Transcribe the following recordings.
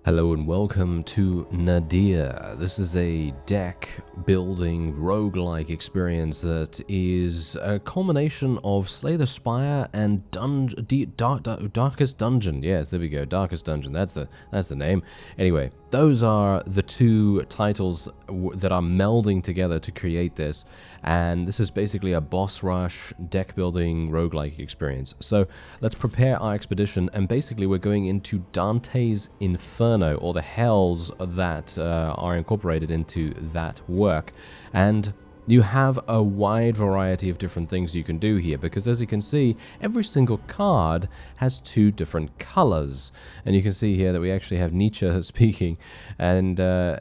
Hello and welcome to Nadir. This is a deck building roguelike experience that is a culmination of Slay the Spire and Darkest Dungeon. Yes, there we go, Darkest Dungeon. That's the name. Anyway, those are the two titles that are melding together to create this, and this is basically a boss rush deck building roguelike experience. So let's prepare our expedition, and basically we're going into Dante's Inferno, or the hells that are incorporated into that work. And you have a wide variety of different things you can do here, because as you can see, every single card has two different colors. And you can see here that we actually have Nietzsche speaking, and oh,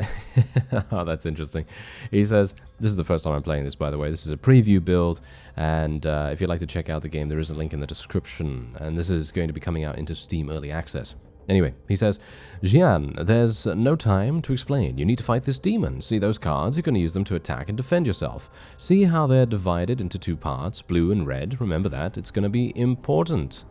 that's interesting. He says, this is the first time I'm playing this, by the way. This is a preview build, and if you'd like to check out the game, there is a link in the description, and this is going to be coming out into Steam Early Access. Anyway, he says, Jian, there's no time to explain. You need to fight this demon. See those cards? You're going to use them to attack and defend yourself. See how they're divided into two parts, blue and red. Remember that. It's going to be important.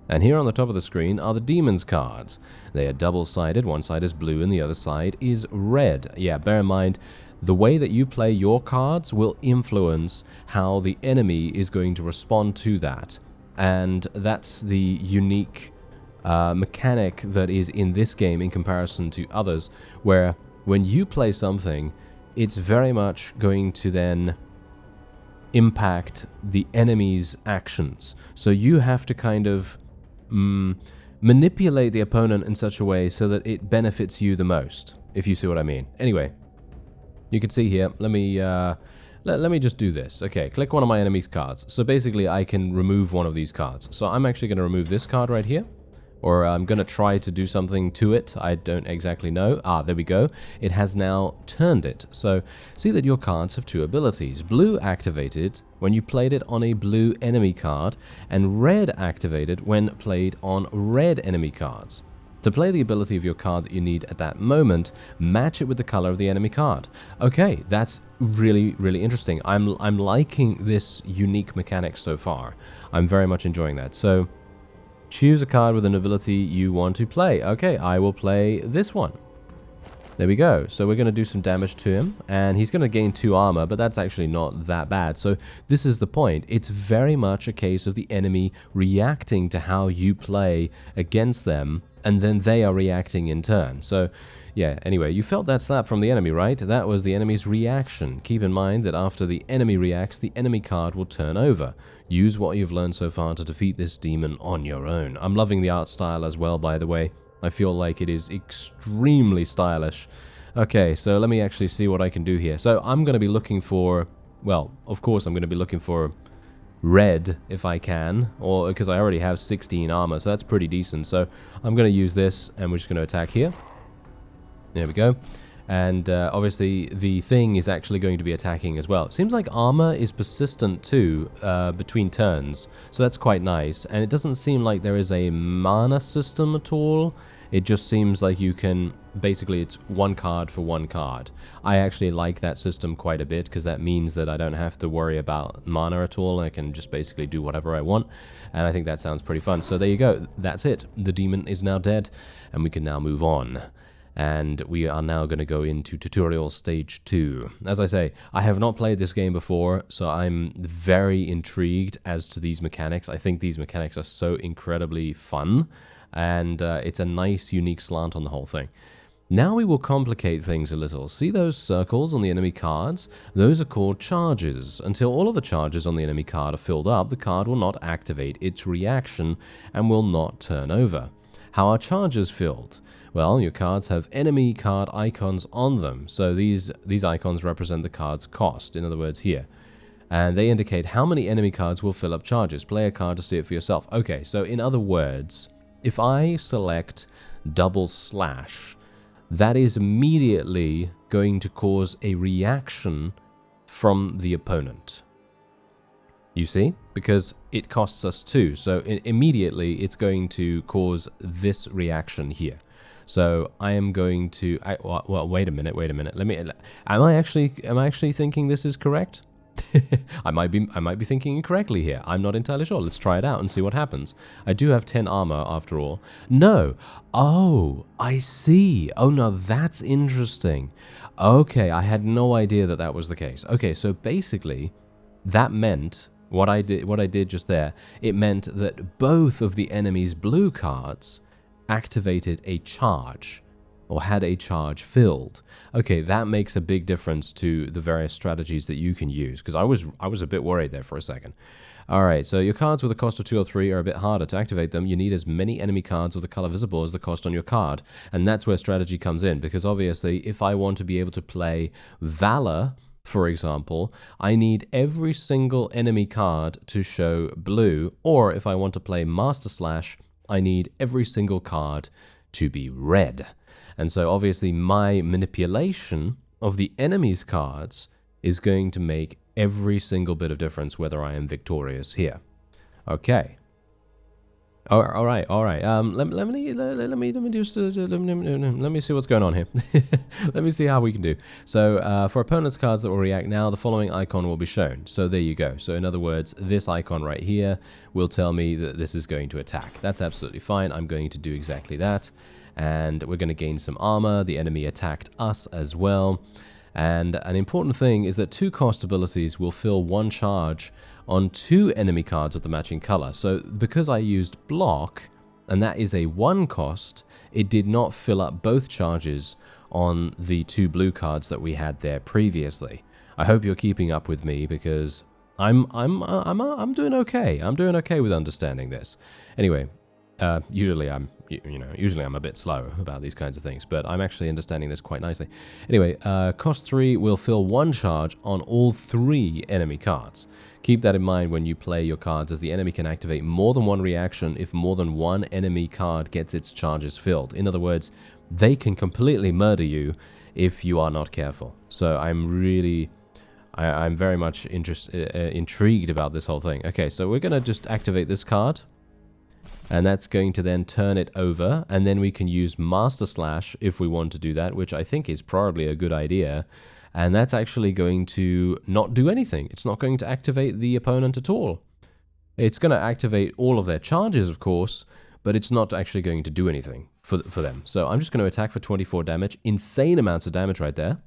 And here on the top of the screen are the demon's cards. They are double-sided. One side is blue and the other side is red. Yeah, bear in mind, the way that you play your cards will influence how the enemy is going to respond to that. And that's the unique mechanic that is in this game in comparison to others, where when you play something, it's very much going to then impact the enemy's actions. So you have to kind of manipulate the opponent in such a way so that it benefits you the most, if you see what I mean. Anyway, you can see here, let me just do this. Okay, click one of my enemy's cards. So basically I can remove one of these cards. So I'm actually going to remove this card right here. Or I'm going to try to do something to it. I don't exactly know. Ah, there we go. It has now turned it. So see that your cards have two abilities. Blue activated when you played it on a blue enemy card, and red activated when played on red enemy cards. To play the ability of your card that you need at that moment, match it with the color of the enemy card. Okay, that's really, really interesting. I'm liking this unique mechanic so far. I'm very much enjoying that. So choose a card with an ability you want to play. Okay, I will play this one. There we go. So we're going to do some damage to him, and he's going to gain 2 armor, but that's actually not that bad. So this is the point. It's very much a case of the enemy reacting to how you play against them, and then they are reacting in turn. So yeah, anyway, you felt that slap from the enemy, right? That was the enemy's reaction. Keep in mind that after the enemy reacts, the enemy card will turn over. Use what you've learned so far to defeat this demon on your own. I'm loving the art style as well, by the way. I feel like it is extremely stylish. Okay, so let me actually see what I can do here. So I'm going to be looking for, well, of course I'm going to be looking for red if I can, or because I already have 16 armor, so that's pretty decent. So I'm going to use this, and we're just going to attack here. There we go. And obviously the thing is actually going to be attacking as well. It seems like armor is persistent too between turns, so that's quite nice. And it doesn't seem like there is a mana system at all. It just seems like you can, basically it's one card for one card. I actually like that system quite a bit, because that means that I don't have to worry about mana at all. I can just basically do whatever I want, and I think that sounds pretty fun. So there you go, that's it. The demon is now dead, and we can now move on. And we are now going to go into tutorial stage 2. As I say, I have not played this game before, so I'm very intrigued as to these mechanics. I think these mechanics are so incredibly fun, and it's a nice, unique slant on the whole thing. Now we will complicate things a little. See those circles on the enemy cards? Those are called charges. Until all of the charges on the enemy card are filled up, the card will not activate its reaction and will not turn over. How are charges filled? Well, your cards have enemy card icons on them, so these icons represent the card's cost, in other words here. And they indicate how many enemy cards will fill up charges. Play a card to see it for yourself. Okay, so in other words, if I select double slash, that is immediately going to cause a reaction from the opponent. You see? Because it costs us 2, so immediately it's going to cause this reaction here. So I am going to, well, wait a minute. Am I actually thinking this is correct? I might be thinking incorrectly here. I'm not entirely sure. Let's try it out and see what happens. I do have 10 armor after all. No. Oh, I see. Oh, no, that's interesting. Okay, I had no idea that that was the case. Okay, so basically, that meant what I did just there. It meant that both of the enemy's blue cards activated a charge, or had a charge filled. Okay, that makes a big difference to the various strategies that you can use, because I was a bit worried there for a second. Alright, so your cards with a cost of 2 or 3 are a bit harder. To activate them, you need as many enemy cards of the color visible as the cost on your card, and that's where strategy comes in, because obviously, if I want to be able to play Valor, for example, I need every single enemy card to show blue, or if I want to play Master Slash, I need every single card to be red. And so obviously my manipulation of the enemy's cards is going to make every single bit of difference whether I am victorious here. Okay. All right. Let me see what's going on here. Let me see how we can do. So for opponents' cards that will react now, the following icon will be shown. So there you go. So in other words, this icon right here will tell me that this is going to attack. That's absolutely fine. I'm going to do exactly that. And we're going to gain some armor. The enemy attacked us as well. And an important thing is that 2 cost abilities will fill 1 charge on 2 enemy cards of the matching color. So because I used block, and that is a 1 cost, it did not fill up both charges on the 2 blue cards that we had there previously. I hope you're keeping up with me, because I'm doing okay. I'm doing okay with understanding this. Anyway, usually I'm a bit slow about these kinds of things, but I'm actually understanding this quite nicely. Anyway, cost 3 will fill 1 charge on all 3 enemy cards. Keep that in mind when you play your cards, as the enemy can activate more than 1 reaction if more than 1 enemy card gets its charges filled. In other words, they can completely murder you if you are not careful. So I'm very much intrigued about this whole thing. Okay, so we're going to just activate this card. And that's going to then turn it over, and then we can use Master Slash if we want to do that, which I think is probably a good idea. And that's actually going to not do anything. It's not going to activate the opponent at all. It's going to activate all of their charges, of course, but it's not actually going to do anything for them. So I'm just going to attack for 24 damage. Insane amounts of damage right there.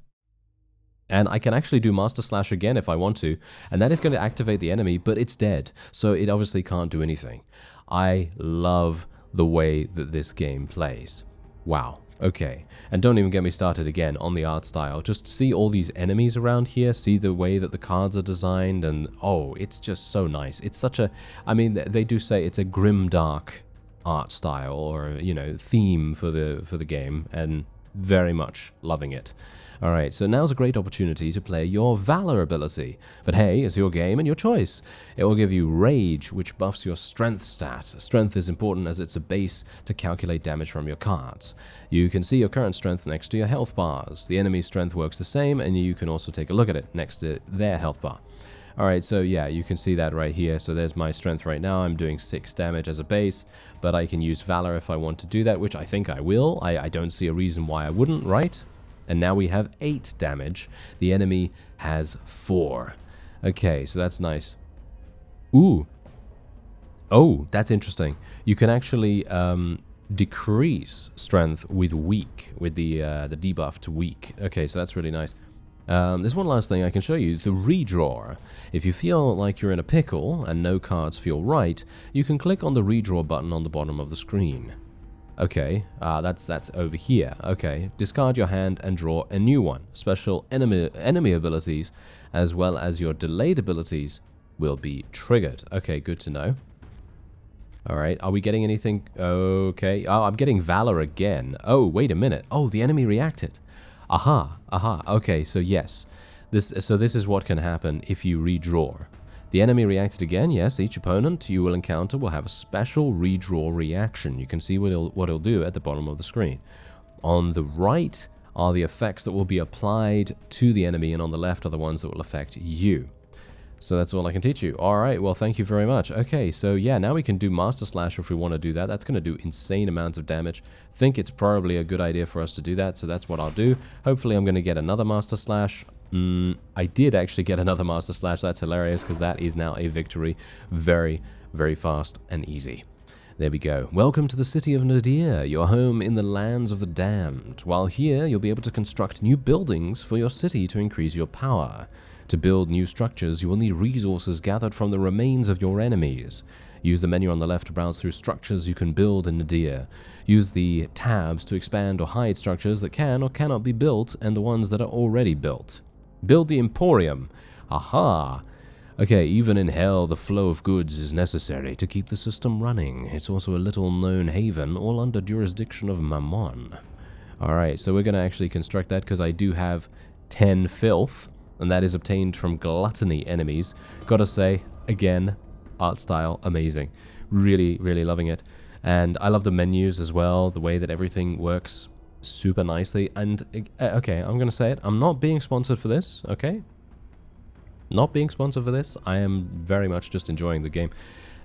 And I can actually do Master Slash again if I want to, and that is going to activate the enemy, but it's dead, so it obviously can't do anything. I love the way that this game plays. Wow. Okay. And don't even get me started again on the art style. Just see all these enemies around here, see the way that the cards are designed, and oh, it's just so nice. It's such a, I mean, they do say it's a grimdark art style, or, you know, theme for the game, and very much loving it. Alright, so now's a great opportunity to play your Valor ability. But hey, it's your game and your choice. It will give you Rage, which buffs your Strength stat. Strength is important as it's a base to calculate damage from your cards. You can see your current strength next to your health bars. The enemy's strength works the same, and you can also take a look at it next to their health bar. Alright, so yeah, you can see that right here. So there's my strength right now. I'm doing 6 damage as a base, but I can use Valor if I want to do that, which I think I will. I don't see a reason why I wouldn't, right? And now we have 8 damage. The enemy has 4. Okay, so that's nice. Ooh. Oh, that's interesting. You can actually decrease strength with weak, with the debuff to weak. Okay, so that's really nice. There's one last thing I can show you, the redraw. If you feel like you're in a pickle and no cards feel right, you can click on the redraw button on the bottom of the screen. Okay, that's over here. Okay, discard your hand and draw a new one. Special enemy abilities, as well as your delayed abilities, will be triggered. Okay, good to know. Alright, are we getting anything? Okay, oh, I'm getting Valor again. Oh, wait a minute. Oh, the enemy reacted. Aha, okay, so yes. This is what can happen if you redraw. The enemy reacted again. Yes, each opponent you will encounter will have a special redraw reaction. You can see what it'll do at the bottom of the screen. On the right are the effects that will be applied to the enemy, and on the left are the ones that will affect you. So that's all I can teach you. Alright, well, thank you very much. Okay, so yeah, now we can do Master Slash if we want to do that. That's going to do insane amounts of damage. Think it's probably a good idea for us to do that, so that's what I'll do. Hopefully I'm going to get another Master Slash I did actually get another Master Slash. That's hilarious because that is now a victory. Very, very fast and easy. There we go. Welcome to the city of Nadir, your home in the lands of the damned. While here, you'll be able to construct new buildings for your city to increase your power. To build new structures, you will need resources gathered from the remains of your enemies. Use the menu on the left to browse through structures you can build in Nadir. Use the tabs to expand or hide structures that can or cannot be built and the ones that are already built. Build the Emporium. Aha! Okay, even in hell, the flow of goods is necessary to keep the system running. It's also a little-known haven, all under jurisdiction of Mammon. Alright, so we're going to actually construct that because I do have 10 filth, and that is obtained from gluttony enemies. Gotta say, again, art style, amazing. Really, really loving it. And I love the menus as well, the way that everything works super nicely. And, okay, I'm going to say it. I'm not being sponsored for this, okay? Not being sponsored for this. I am very much just enjoying the game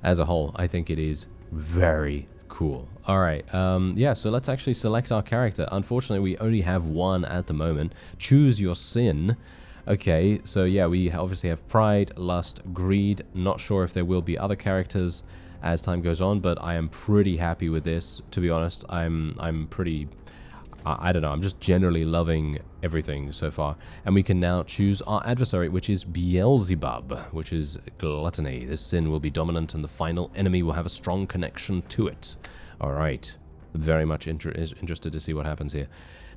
as a whole. I think it is very cool. Alright, yeah, so let's actually select our character. Unfortunately, we only have one at the moment. Choose your sin. Okay, so yeah, we obviously have pride, lust, greed. Not sure if there will be other characters as time goes on, but I am pretty happy with this, to be honest. I'm pretty... I don't know, I'm just generally loving everything so far. And we can now choose our adversary, which is Beelzebub, which is gluttony. This sin will be dominant and the final enemy will have a strong connection to it. Alright, very much interested to see what happens here.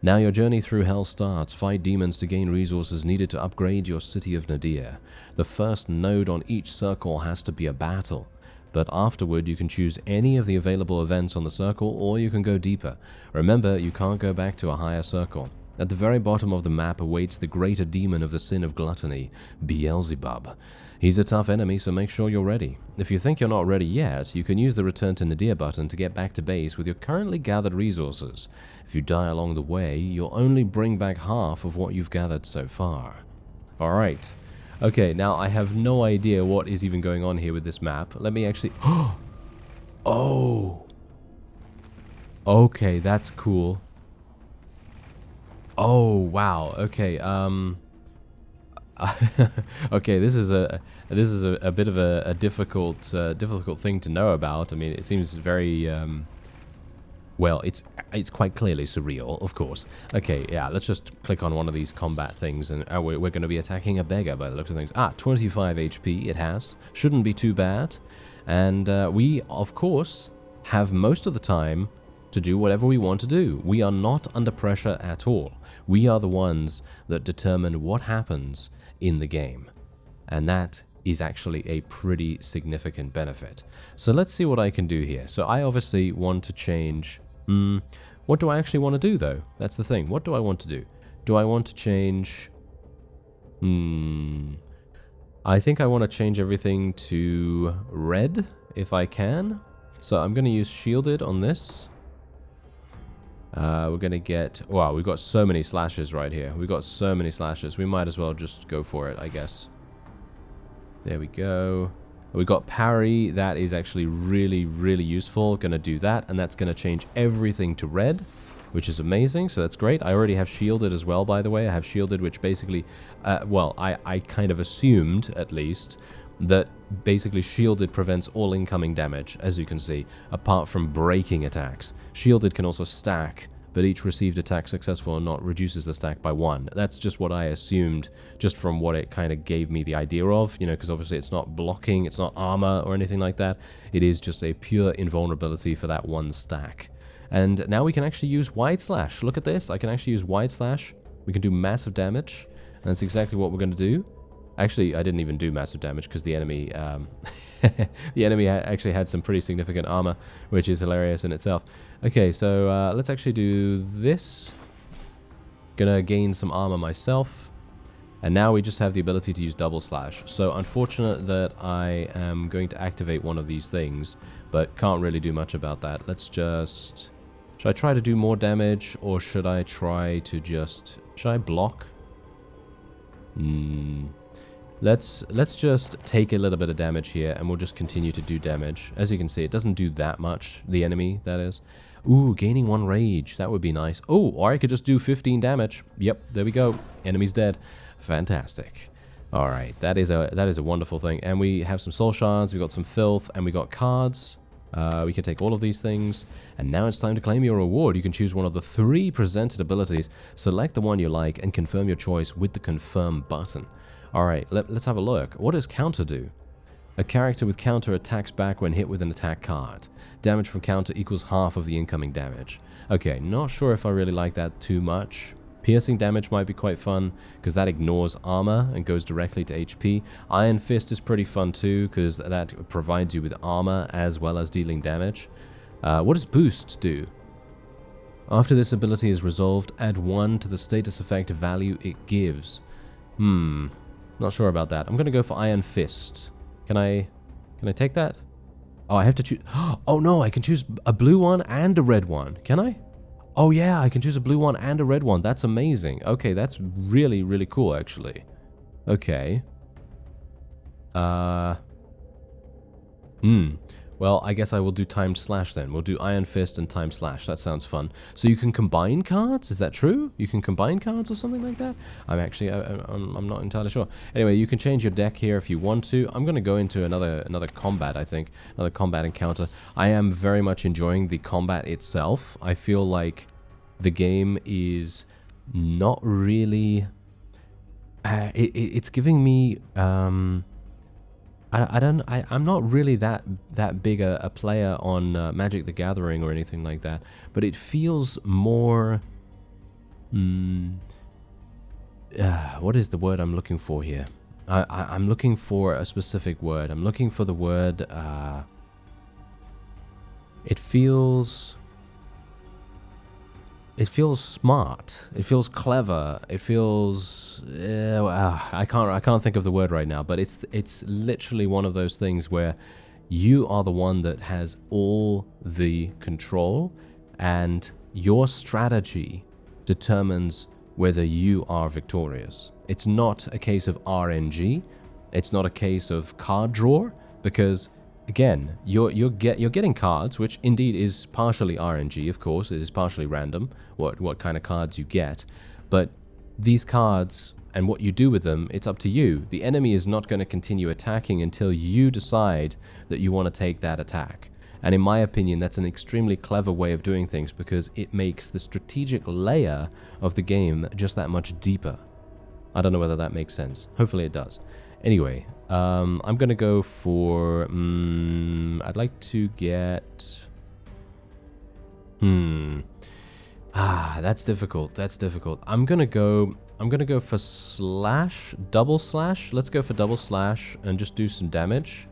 Now your journey through hell starts. Fight demons to gain resources needed to upgrade your city of Nadir. The first node on each circle has to be a battle. But afterward, you can choose any of the available events on the circle, or you can go deeper. Remember, you can't go back to a higher circle. At the very bottom of the map awaits the greater demon of the sin of gluttony, Beelzebub. He's a tough enemy, so make sure you're ready. If you think you're not ready yet, you can use the Return to Nadir button to get back to base with your currently gathered resources. If you die along the way, you'll only bring back half of what you've gathered so far. Alright. Okay, now I have no idea what is even going on here with this map. Let me actually... Oh! Okay, that's cool. Oh, wow. Okay, okay, this is a bit of a difficult thing to know about. I mean, it seems very well, it's quite clearly surreal, of course. Okay, yeah, let's just click on one of these combat things, and we're going to be attacking a beggar by the looks of things. 25 HP it has. Shouldn't be too bad. And we, of course, have most of the time to do whatever we want to do. We are not under pressure at all. We are the ones that determine what happens in the game. And that is actually a pretty significant benefit. So let's see what I can do here. So I obviously want to change... what do I actually want to do, though? That's the thing. What do I want to do? Do I want to change... I think I want to change everything to red, if I can. So I'm going to use shielded on this. We're going to get... Wow, we've got so many slashes right here. We've got so many slashes. We might as well just go for it, I guess. There we go. We got parry. That is actually really, really useful. Going to do that, and that's going to change everything to red, which is amazing. So that's great. I already have shielded as well, by the way. I have shielded, which basically... well, I kind of assumed, at least, that basically shielded prevents all incoming damage, as you can see, apart from breaking attacks. Shielded can also stack, but each received attack, successful or not, reduces the stack by 1. That's just what I assumed, just from what it kind of gave me the idea of, you know, because obviously it's not blocking, it's not armor or anything like that. It is just a pure invulnerability for that 1 stack. And now we can actually use wide slash. Look at this. I can actually use wide slash. We can do massive damage, and that's exactly what we're going to do. Actually, I didn't even do massive damage because the enemy, the enemy actually had some pretty significant armor, which is hilarious in itself. Okay, so let's actually do this. Gonna gain some armor myself, and now we just have the ability to use double slash. So unfortunate that I am going to activate one of these things, but can't really do much about that. Let's just... Should I try to do more damage, or should I try to just... Should I block? Let's just take a little bit of damage here, and we'll just continue to do damage. As you can see, it doesn't do that much, the enemy, that is. Ooh, gaining 1 rage. That would be nice. Oh, or I could just do 15 damage. Yep, there we go. Enemy's dead. Fantastic. All right, that is a wonderful thing. And we have some soul shards, we got some filth, and we got cards. We can take all of these things. And now it's time to claim your reward. You can choose one of the 3 presented abilities. Select the one you like and confirm your choice with the confirm button. All right, let's have a look. What does counter do? A character with counter attacks back when hit with an attack card. Damage from counter equals half of the incoming damage. Okay, not sure if I really like that too much. Piercing damage might be quite fun, because that ignores armor and goes directly to HP. Iron Fist is pretty fun too, because that provides you with armor as well as dealing damage. What does Boost do? After this ability is resolved, add 1 to the status effect value it gives. Not sure about that. I'm going to go for Iron Fist. Can I take that? Oh, I have to choose... Oh no, I can choose a blue one and a red one. Can I? Oh yeah, I can choose a blue one and a red one. That's amazing. Okay, that's really, really cool, actually. Okay. Well, I guess I will do timed slash then. We'll do Iron Fist and timed slash. That sounds fun. So you can combine cards? Is that true? You can combine cards or something like that? I'm not entirely sure. Anyway, you can change your deck here if you want to. I'm going to go into another combat, I think. Another combat encounter. I am very much enjoying the combat itself. I feel like the game is not really... it's giving me... I'm not really that big a player on Magic the Gathering or anything like that, but it feels more... what is the word I'm looking for here? I'm looking for a specific word. I'm looking for the word... It feels smart. It feels clever. It feels... I can't think of the word right now, but it's literally one of those things where you are the one that has all the control, and your strategy determines whether you are victorious. It's not a case of RNG. It's not a case of card draw, because... Again, you're getting cards, which indeed is partially RNG, of course. It is partially random, what kind of cards you get. But these cards and what you do with them, it's up to you. The enemy is not going to continue attacking until you decide that you want to take that attack. And in my opinion, that's an extremely clever way of doing things, because it makes the strategic layer of the game just that much deeper. I don't know whether that makes sense. Hopefully it does. Anyway, I'm going to go for... I'd like to get... That's difficult. That's difficult. I'm going to go for slash, double slash. Let's go for double slash and just do some damage.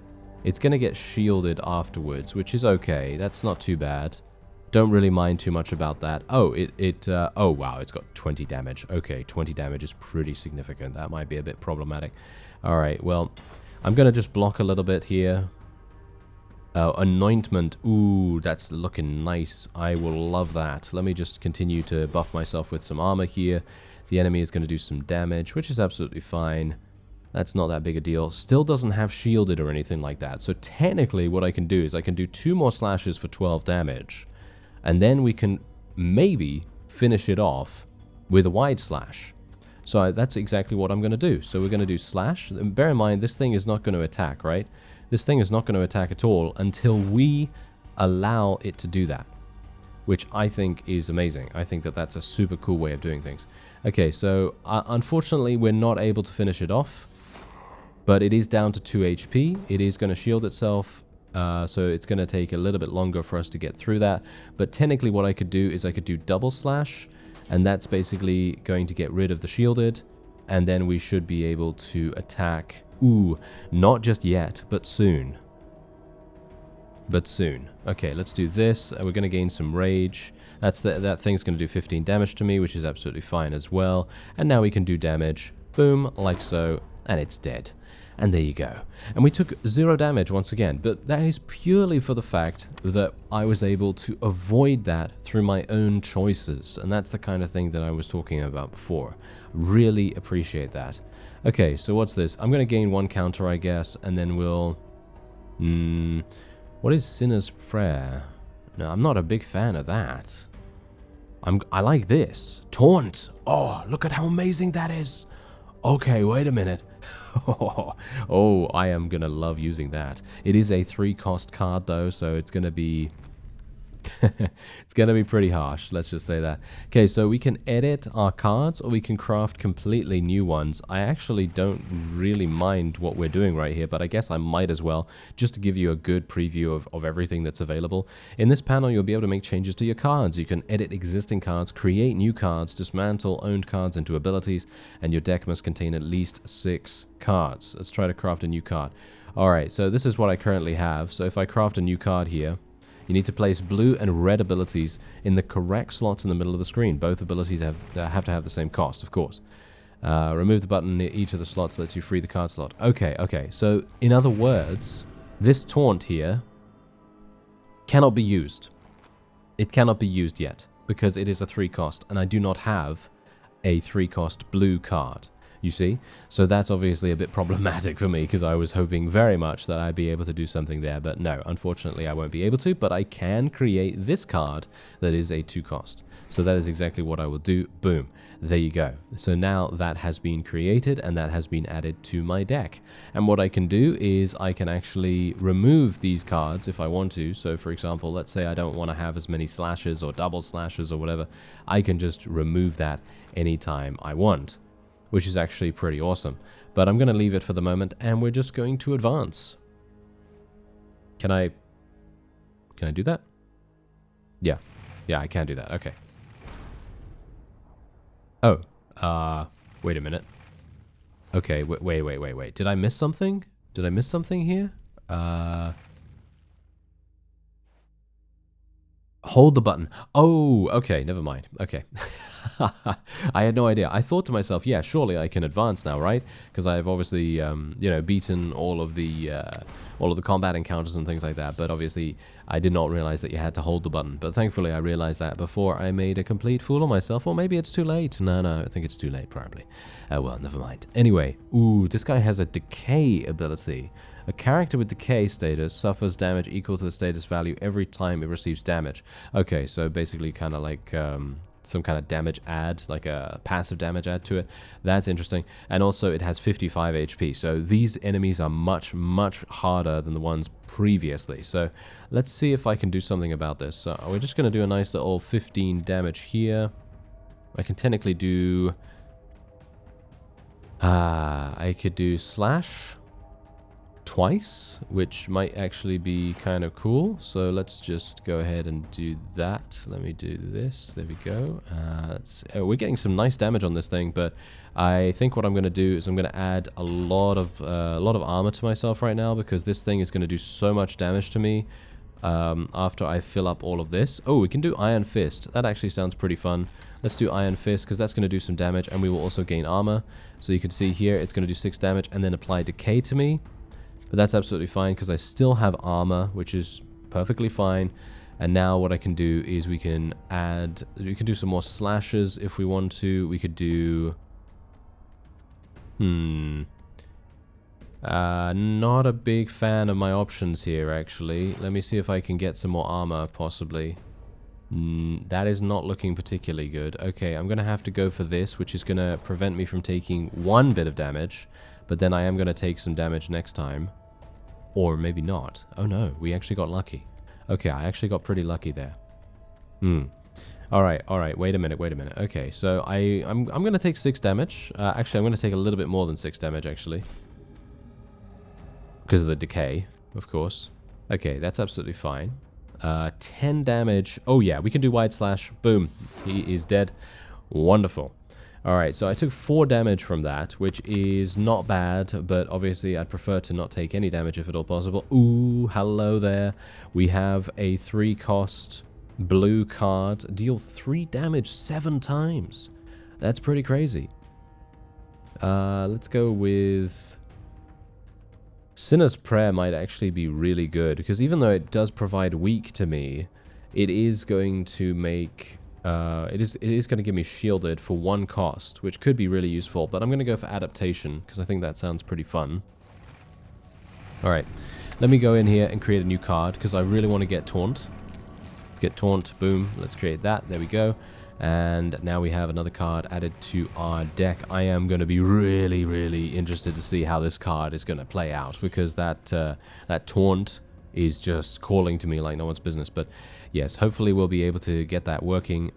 It's going to get shielded afterwards, which is okay. That's not too bad. Don't really mind too much about that. Oh, oh wow, it's got 20 damage. Okay, 20 damage is pretty significant. That might be a bit problematic. All right, well, I'm going to just block a little bit here. Anointment. Ooh, that's looking nice. I will love that. Let me just continue to buff myself with some armor here. The enemy is going to do some damage, which is absolutely fine. That's not that big a deal. Still doesn't have shielded or anything like that. So technically what I can do is I can do 2 more slashes for 12 damage. And then we can maybe finish it off with a wide slash. So that's exactly what I'm going to do. So we're going to do slash. And bear in mind, this thing is not going to attack, right? This thing is not going to attack at all until we allow it to do that, which I think is amazing. I think that that's a super cool way of doing things. Okay, so unfortunately, we're not able to finish it off, but it is down to 2 HP. It is going to shield itself. So it's going to take a little bit longer for us to get through that. But technically what I could do is I could do double slash, and that's basically going to get rid of the shielded, and then we should be able to attack. Ooh, not just yet, but soon. But soon. Okay, let's do this. We're going to gain some rage. That thing's going to do 15 damage to me, which is absolutely fine as well. And now we can do damage. Boom, like so, and it's dead. And there you go. And we took 0 damage once again, but that is purely for the fact that I was able to avoid that through my own choices. And that's the kind of thing that I was talking about before. Really appreciate that. Okay, so what's this? I'm going to gain 1 counter, I guess, and then we'll... what is Sinner's Prayer? No, I'm not a big fan of that. I like this. Taunt. Oh, look at how amazing that is. Okay, wait a minute. Oh, I am gonna love using that. It is a 3-cost card though, so it's gonna be it's gonna be pretty harsh, let's just say that. Okay, so we can edit our cards or we can craft completely new ones. I actually don't really mind what we're doing right here, but I guess I might as well, just to give you a good preview of everything that's available. In this panel, you'll be able to make changes to your cards. You can edit existing cards, create new cards, dismantle owned cards into abilities, and your deck must contain at least 6 cards. Let's try to craft a new card. Alright, so this is what I currently have. So if I craft a new card here, you need to place blue and red abilities in the correct slots in the middle of the screen. Both abilities have to have the same cost, of course. Remove the button near each of the slots lets you free the card slot. Okay. So, in other words, this taunt here cannot be used. It cannot be used yet, because it is a 3-cost, and I do not have a 3-cost blue card. You see? So that's obviously a bit problematic for me, because I was hoping very much that I'd be able to do something there, but no, unfortunately I won't be able to, but I can create this card that is a 2-cost. So that is exactly what I will do. Boom. There you go. So now that has been created and that has been added to my deck. And what I can do is I can actually remove these cards if I want to. So for example, let's say I don't want to have as many slashes or double slashes or whatever. I can just remove that anytime I want, which is actually pretty awesome. But I'm going to leave it for the moment, and we're just going to advance. Can I do that? Yeah, I can do that. Okay. Oh, wait a minute. Okay, wait. Did I miss something? Did I miss something here? Hold the button. Oh, okay, never mind. Okay. I had no idea. I thought to myself, yeah, surely I can advance now, right? Because I've obviously, you know, beaten all of the combat encounters and things like that. But obviously, I did not realize that you had to hold the button. But thankfully, I realized that before I made a complete fool of myself. Or maybe it's too late. No, I think it's too late, probably. Well, never mind. Anyway, ooh, this guy has a decay ability. A character with decay status suffers damage equal to the status value every time it receives damage. Okay, so basically kind of like some kind of damage add, like a passive damage add to it. That's interesting. And also it has 55 HP, so these enemies are much, much harder than the ones previously. So let's see if I can do something about this. So we're just going to do a nice little 15 damage here. I can technically do... I could do slash twice, which might actually be kind of cool. So let's just go ahead and do that. Let me do this. There we go. We're getting some nice damage on this thing, but I think what I'm going to do is I'm going to add a lot of armor to myself right now, because this thing is going to do so much damage to me after I fill up all of this. Oh, we can do Iron Fist. That actually sounds pretty fun. Let's do Iron Fist, because that's going to do some damage, and we will also gain armor. So you can see here, it's going to do 6 damage and then apply decay to me. But that's absolutely fine, because I still have armor, which is perfectly fine. And now what I can do is we can do some more slashes if we want to. We could do... not a big fan of my options here, actually. Let me see if I can get some more armor, possibly. That is not looking particularly good. Okay, I'm going to have to go for this, which is going to prevent me from taking 1 bit of damage. But then I am going to take some damage next time. Or maybe not. Oh no, we actually got lucky. Okay, I actually got pretty lucky there. Alright, wait a minute. Okay, so I'm going to take 6 damage. Actually, I'm going to take a little bit more than 6 damage, actually. Because of the decay, of course. Okay, that's absolutely fine. 10 damage. Oh yeah, we can do wide slash. Boom. He is dead. Wonderful. Alright, so I took 4 damage from that, which is not bad, but obviously I'd prefer to not take any damage if at all possible. Ooh, hello there. We have a 3-cost blue card. Deal 3 damage 7 times. That's pretty crazy. Let's go with... Sinner's Prayer might actually be really good, because even though it does provide weak to me, it is going to make... it is going to give me shielded for 1 cost, which could be really useful, but I'm going to go for adaptation, because I think that sounds pretty fun. Alright, let me go in here and create a new card, because I really want to get Taunt. Let's get Taunt, boom, let's create that, there we go. And now we have another card added to our deck. I am going to be really, really interested to see how this card is going to play out, because that taunt is just calling to me like no one's business. But yes, hopefully we'll be able to get that working.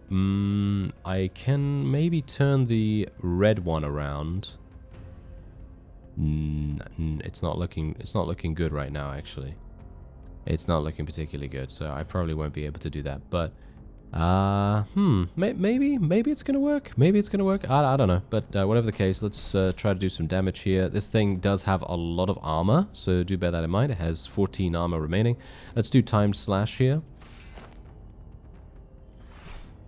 I can maybe turn the red one around. It's not looking good right now, actually. It's not looking particularly good, so I probably won't be able to do that. But maybe it's gonna work. Maybe it's gonna work. I don't know. But whatever the case, let's try to do some damage here. This thing does have a lot of armor, so do bear that in mind. It has 14 armor remaining. Let's do timed slash here.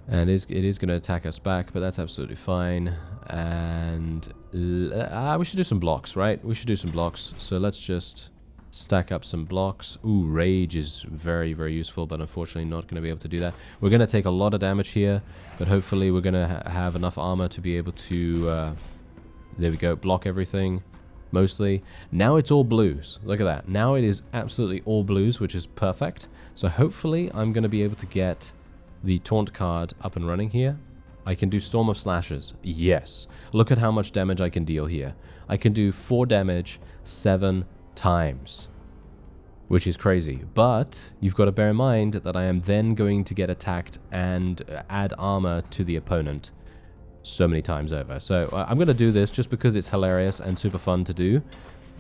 And it is going to attack us back, but that's absolutely fine. And we should do some blocks, right? We should do some blocks. So let's just stack up some blocks. Ooh, rage is very, very useful, but unfortunately not going to be able to do that. We're going to take a lot of damage here, but hopefully we're going to have enough armor to be able to, there we go, block everything, mostly. Now it's all blues. Look at that. Now it is absolutely all blues, which is perfect. So hopefully I'm going to be able to get the taunt card up and running here. I can do Storm of Slashes. Yes. Look at how much damage I can deal here. I can do 4 damage 7 times, which is crazy. But you've got to bear in mind that I am then going to get attacked and add armor to the opponent so many times over. So I'm going to do this just because it's hilarious and super fun to do.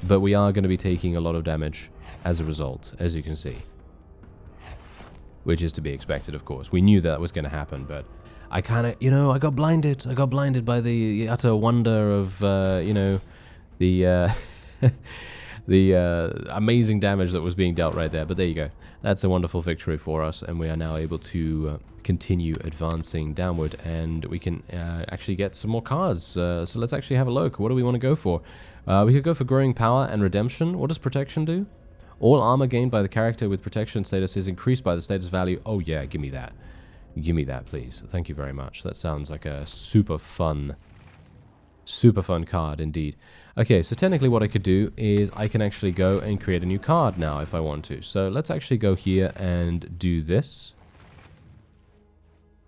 But we are going to be taking a lot of damage as a result, as you can see. Which is to be expected, of course. We knew that was going to happen, but I kind of, I got blinded. I got blinded by the utter wonder of, the the amazing damage that was being dealt right there. But there you go. That's a wonderful victory for us, and we are now able to continue advancing downward, and we can actually get some more cards. So let's actually have a look. What do we want to go for? We could go for Growing Power and Redemption. What does Protection do? All armor gained by the character with protection status is increased by the status value. Oh yeah, give me that. Give me that, please. Thank you very much. That sounds like a super fun card indeed. Okay, so technically what I could do is I can actually go and create a new card now if I want to. So let's actually go here and do this.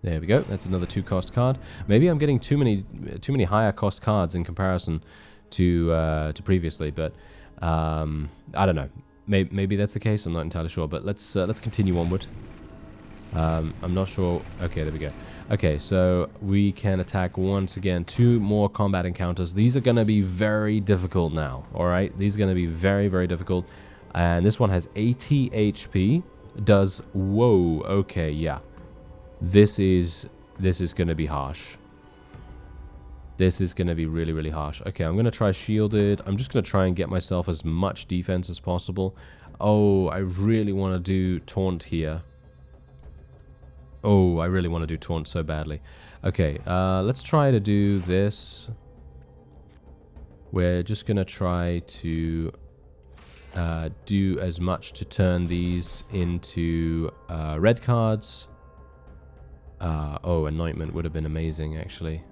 There we go. That's another 2-cost card. Maybe I'm getting too many higher cost cards in comparison to previously, but I don't know. Maybe that's the case. I'm not entirely sure, but let's continue onward. I'm not sure. Okay, there we go. Okay, so we can attack once again. 2 more combat encounters. These are going to be very difficult now. All right, these are going to be very, very difficult. And this one has 80 HP. Does whoa? Okay, yeah. This is going to be harsh. This is going to be really, really harsh. Okay, I'm going to try Shielded. I'm just going to try and get myself as much defense as possible. Oh, I really want to do Taunt here. Oh, I really want to do Taunt so badly. Okay, let's try to do this. We're just going to try to do as much to turn these into red cards. Oh, Anointment would have been amazing, actually.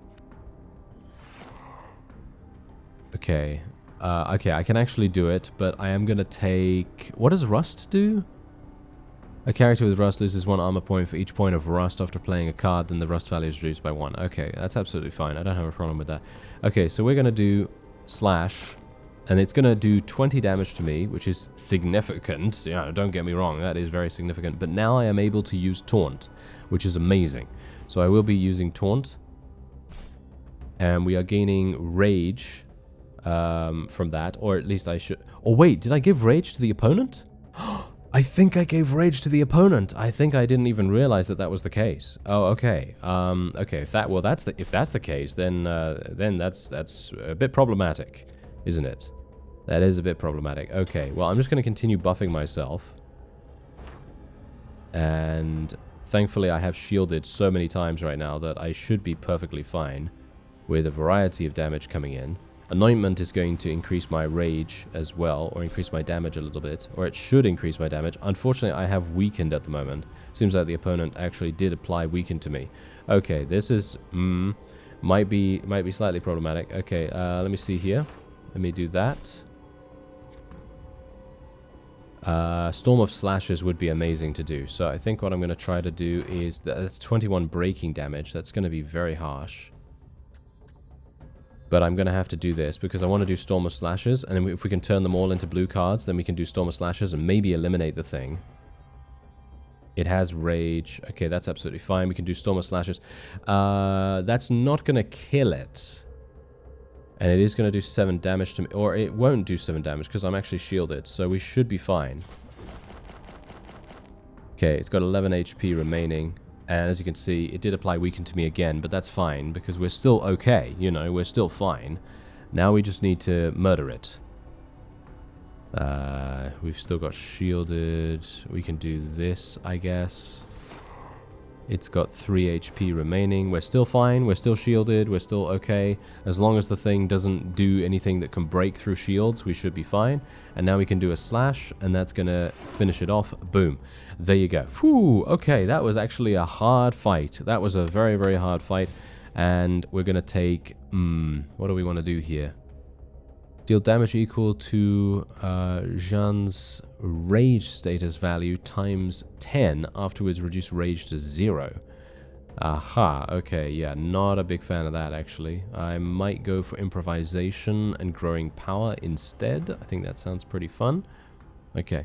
Okay. Okay, I can actually do it, but I am going to take... What does Rust do? A character with Rust loses 1 armor point for each point of Rust after playing a card, then the Rust value is reduced by 1. Okay, that's absolutely fine. I don't have a problem with that. Okay, so we're going to do Slash, and it's going to do 20 damage to me, which is significant. Yeah, don't get me wrong, that is very significant. But now I am able to use Taunt, which is amazing. So I will be using Taunt, and we are gaining Rage from that, or at least I should... Oh wait, did I give Rage to the opponent? I think I gave Rage to the opponent. I think I didn't even realize that that was the case. Oh, okay. Okay, if that's the case, then that's a bit problematic, isn't it? That is a bit problematic. Okay, well, I'm just going to continue buffing myself. And thankfully I have shielded so many times right now that I should be perfectly fine with a variety of damage coming in. Anointment is going to increase my rage as well, or increase my damage a little bit, or it should increase my damage. Unfortunately, I have weakened at the moment. Seems like the opponent actually did apply weaken to me. Okay, this is might be slightly problematic. Okay, let me see here. Let me do that. Storm of Slashes would be amazing to do. So I think what I'm going to try to do is... That's 21 breaking damage. That's going to be very harsh. But I'm going to have to do this because I want to do Storm of Slashes. And then if we can turn them all into blue cards, then we can do Storm of Slashes and maybe eliminate the thing. It has Rage. Okay, that's absolutely fine. We can do Storm of Slashes. That's not going to kill it. And it is going to do 7 damage to me. Or it won't do 7 damage because I'm actually shielded. So we should be fine. Okay, it's got 11 HP remaining. And as you can see, it did apply Weaken to me again. But that's fine because we're still okay. You know, we're still fine. Now we just need to murder it. We've still got shielded. We can do this, I guess. It's got 3 HP remaining. We're still fine. We're still shielded. We're still okay. As long as the thing doesn't do anything that can break through shields, we should be fine. And now we can do a slash, and that's going to finish it off. Boom. There you go. Whew. Okay, that was actually a hard fight. That was a very, very hard fight. And we're going to take... what do we want to do here? Deal damage equal to Jean's rage status value times 10. Afterwards, reduce rage to 0. Aha, okay, yeah, not a big fan of that, actually. I might go for improvisation and growing power instead. I think that sounds pretty fun. Okay,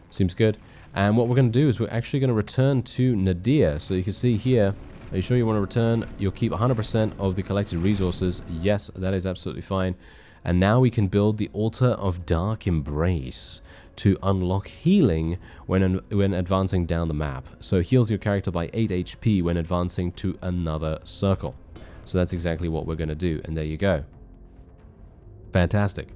seems good. And what we're going to do is we're actually going to return to Nadir. So you can see here, are you sure you want to return? You'll keep 100% of the collected resources. Yes, that is absolutely fine. And now we can build the Altar of Dark Embrace to unlock healing when advancing down the map. So it heals your character by 8 HP when advancing to another circle. So that's exactly what we're going to do. And there you go. Fantastic.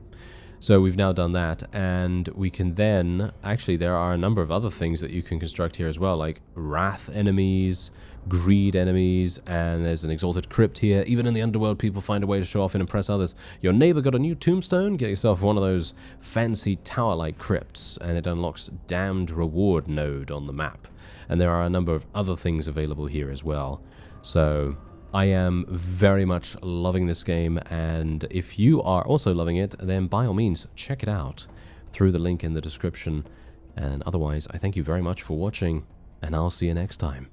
So we've now done that, and we can then... Actually, there are a number of other things that you can construct here as well, like Wrath enemies, Greed enemies, and there's an Exalted Crypt here. Even in the Underworld, people find a way to show off and impress others. Your neighbor got a new tombstone? Get yourself one of those fancy tower-like crypts, and it unlocks Damned Reward node on the map. And there are a number of other things available here as well. So... I am very much loving this game, and if you are also loving it, then by all means, check it out through the link in the description. And otherwise, I thank you very much for watching, and I'll see you next time.